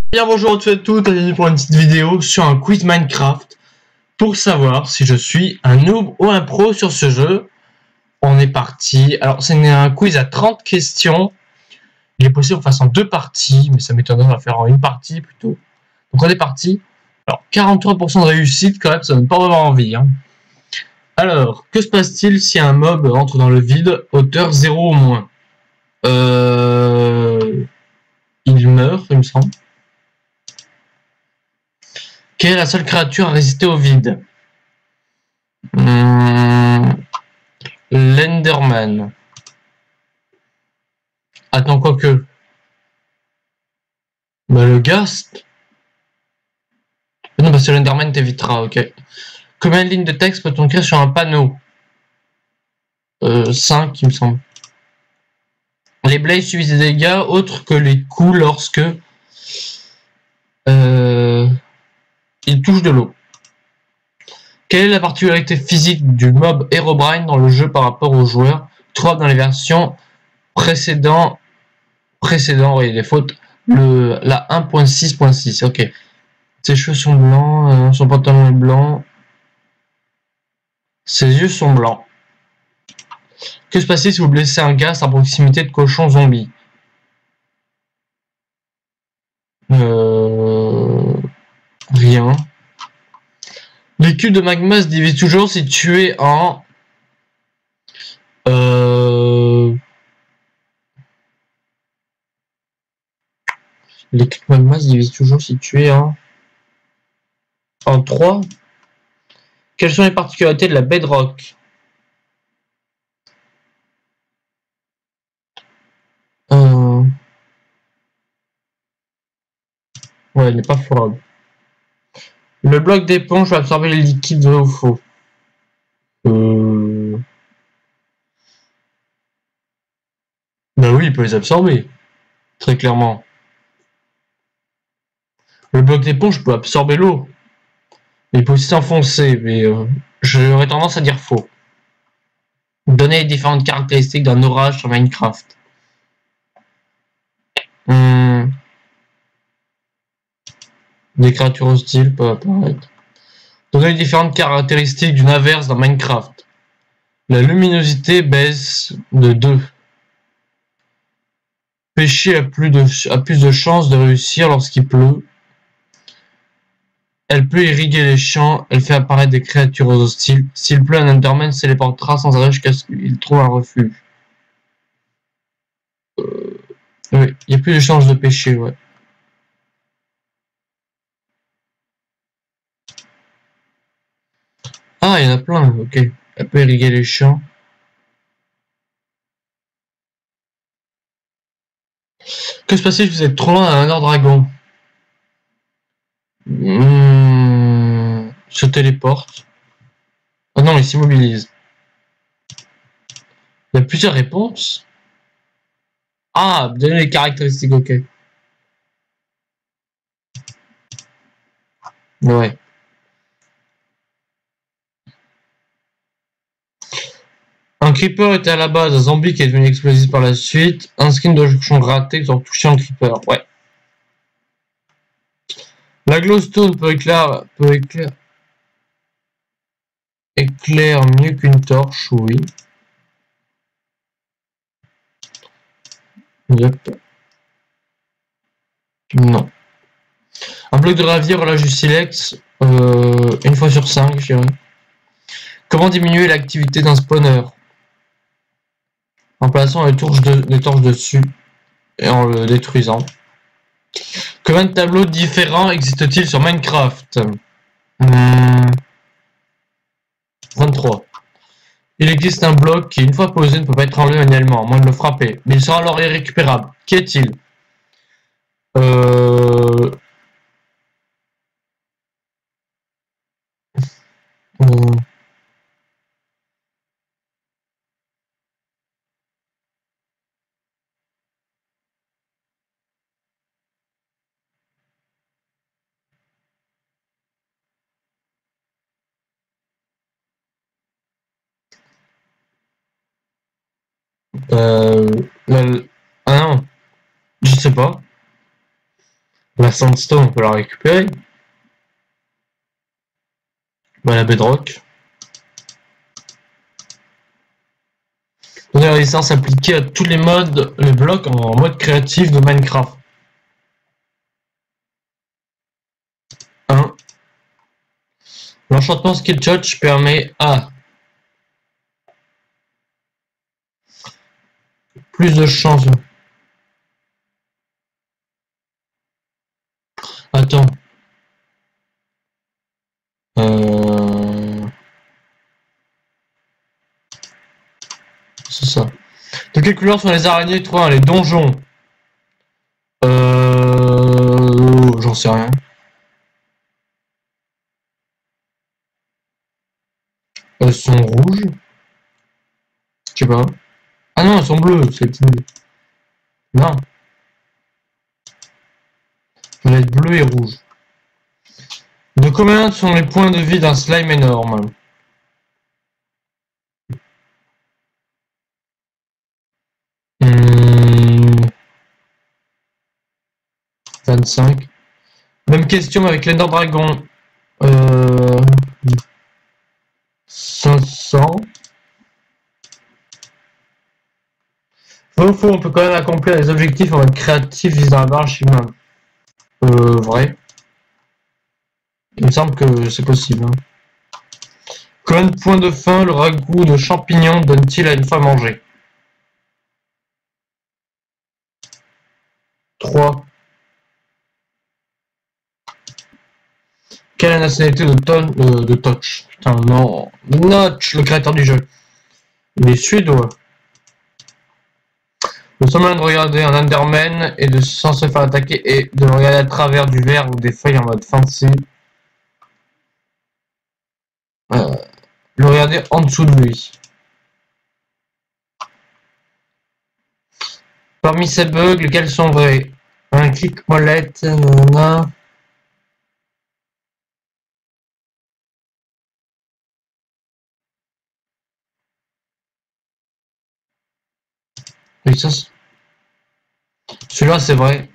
Bien bonjour à tous et à toutes, bienvenue pour une petite vidéo sur un quiz Minecraft pour savoir si je suis un noob ou un pro sur ce jeu. On est parti. Alors c'est un quiz à 30 questions. Il est possible qu'on fasse en deux parties, mais ça m'étonnerait de la faire en une partie plutôt. Donc on est parti. Alors 43% de réussite quand même, ça donne pas vraiment envie. Alors, que se passe-t-il si un mob entre dans le vide, hauteur 0 ou moins? Il meurt, il me semble. Quelle est la seule créature à résister au vide? L'Enderman. Attends, quoique. Bah, le Ghast. Non, parce que l'Enderman t'évitera, ok. Combien de lignes de texte peut-on écrire sur un panneau? 5, il me semble. Les blazes subissent des dégâts autres que les coups lorsque ils touchent de l'eau. Quelle est la particularité physique du mob Herobrine dans le jeu par rapport aux joueurs trouvable dans les versions précédentes, oui, les fautes, la 1.6.6, ok. Ses cheveux sont blancs, son pantalon est blanc, ses yeux sont blancs. Que se passe-t-il si vous blessez un Ghast à proximité de cochons zombies? Rien. Les cubes de magma se divisent toujours si tu es en... Les cubes de magma se divisent toujours si tu es en 3. Quelles sont les particularités de la bedrock? Ouais, elle n'est pas fourrable. Le bloc d'éponge va absorber les liquides, vrai ou faux? Bah oui, il peut les absorber. Très clairement. Le bloc d'éponge peut absorber l'eau. Il peut aussi s'enfoncer, mais j'aurais tendance à dire faux. Donner les différentes caractéristiques d'un orage sur Minecraft. Des créatures hostiles peuvent apparaître. Donner les différentes caractéristiques d'une averse dans Minecraft. La luminosité baisse de 2. Pêcher a plus de chances de réussir lorsqu'il pleut. Elle peut irriguer les champs, elle fait apparaître des créatures hostiles. S'il pleut, un Enderman se téléportera sans arrêt jusqu'à ce qu'il trouve un refuge. Oui, il y a plus de chances de pêcher, ouais. Ah, il y en a plein, ok. Elle peut irriguer les champs. Que se passe-t-il si vous êtes trop loin d'un Ender Dragon? Se téléporte. Ah non, il s'immobilise. Il y a plusieurs réponses. Ah, donner les caractéristiques, ok. Ouais. Un creeper était à la base un zombie qui est devenu explosif par la suite. Un skin de cochon raté qui ont touché un creeper. Ouais. La glowstone peut éclaire mieux qu'une torche, oui. Yep. Non. Un bloc de gravier relâche du silex une fois sur 5, je dirais. Comment diminuer l'activité d'un spawner? En plaçant des torches dessus et en le détruisant. Combien de tableaux différents existent-ils sur Minecraft? 23. Il existe un bloc qui, une fois posé, ne peut pas être enlevé manuellement, à moins de le frapper. Mais il sera alors irrécupérable. Qui est-il? euh... Euh... Ah non, je sais pas. La sandstone, on peut la récupérer. Bah, la bedrock. Donner la licence appliquée à tous les modes, les blocs en mode créatif de Minecraft. 1. L'enchantement Skill Touch permet à plus de chances. Attends. C'est ça. De quelle couleur sont les araignées 3, les donjons? J'en sais rien. Elles sont rouges. Je sais pas. Ah non, elles sont bleues, c'est bleu. Non. Ça va être bleu et rouge. De combien sont les points de vie d'un slime énorme? Hmm, 25. Même question avec l'Ender Dragon. 500. Faux, on peut quand même accomplir les objectifs en mode créatif visant la barre achievement. Vrai. Il me semble que c'est possible. Hein. Combien de points de faim le ragoût de champignons donne-t-il à une fois mangé? 3. Quelle est la nationalité de Touch? Putain, non. Notch, le créateur du jeu. Il est suédois. Le seul moyen de regarder un Enderman et de sans se faire attaquer et de le regarder à travers du verre ou des feuilles en mode fancy. Le regarder en dessous de lui. Parmi ces bugs, lesquels sont vrais? Un clic molette, nanana. Et ça, celui-là, c'est vrai.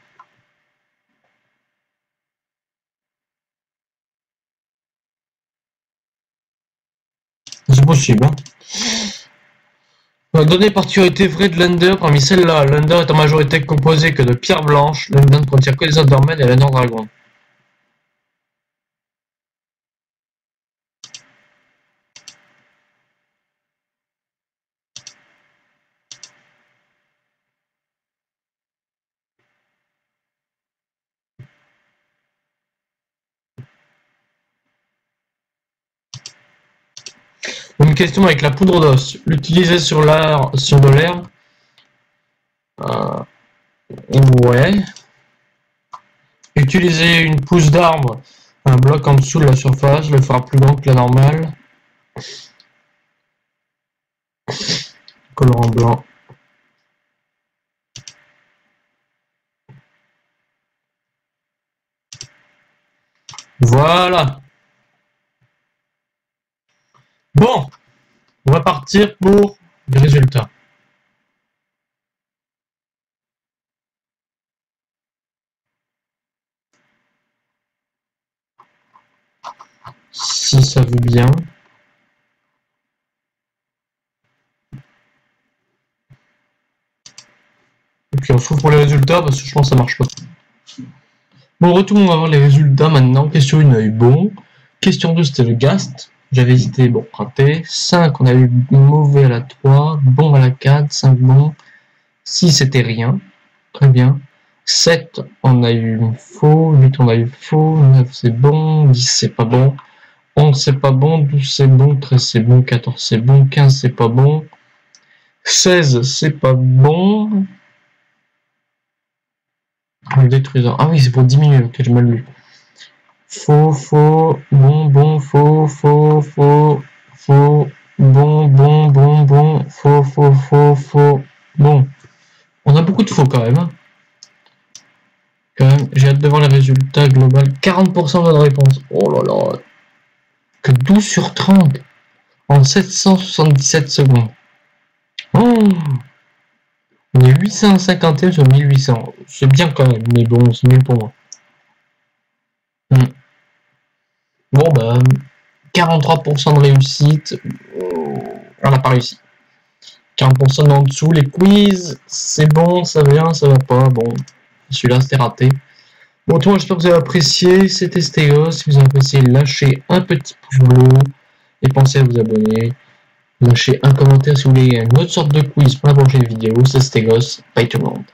C'est possible. Hein. Donner particularité vraie de l'Ender, parmi celles-là, l'Ender est en majorité composé que de pierres blanches, l'Ender ne contient que des Endermen et l'Ender Dragon. Une question avec la poudre d'os. L'utiliser sur de l'air. Ouais. Utiliser une pousse d'arbre, un bloc en dessous de la surface, le fera plus grand que la normale. Colorant blanc. Voilà. Bon, on va partir pour les résultats. Si ça veut bien. Et puis on se retrouve pour les résultats parce que je pense que ça marche pas. Bon, retournons à voir les résultats maintenant. Question 1, on a eu bon. Question 2, c'était le Ghast. J'avais hésité, bon, raté. 5, on a eu mauvais à la 3, bon à la 4, 5 bon. 6, c'était rien. Très bien. 7, on a eu faux. 8, on a eu faux. 9, c'est bon. 10, c'est pas bon. 11, c'est pas bon. 12, c'est bon. 13, c'est bon. 14, c'est bon. 15, c'est pas bon. 16, c'est pas bon. En détruisant. Ah oui, c'est pour diminuer. Ok, je mal lu. Faux, faux, bon, bon, faux, faux, faux, faux, bon, bon, bon, bon, faux, faux, faux, faux. Bon. On a beaucoup de faux quand même. Hein. Quand même, j'ai hâte de voir les résultats globaux. 40% de bonne réponse. Oh là là. Que 12 sur 30 en 777 secondes. Oh. On est 851 sur 1800. C'est bien quand même, mais bon, c'est mieux pour moi. Bon, bah, 43% de réussite. On n'a pas réussi. 40% en dessous. Les quiz, c'est bon, ça vient, ça va pas. Bon, celui-là, c'était raté. Bon, tout le monde, j'espère que vous avez apprécié. C'était Stegos. Si vous avez apprécié, lâchez un petit pouce bleu. Et pensez à vous abonner. Lâchez un commentaire si vous voulez une autre sorte de quiz pour la prochaine vidéo. C'est Stegos. Bye tout le monde.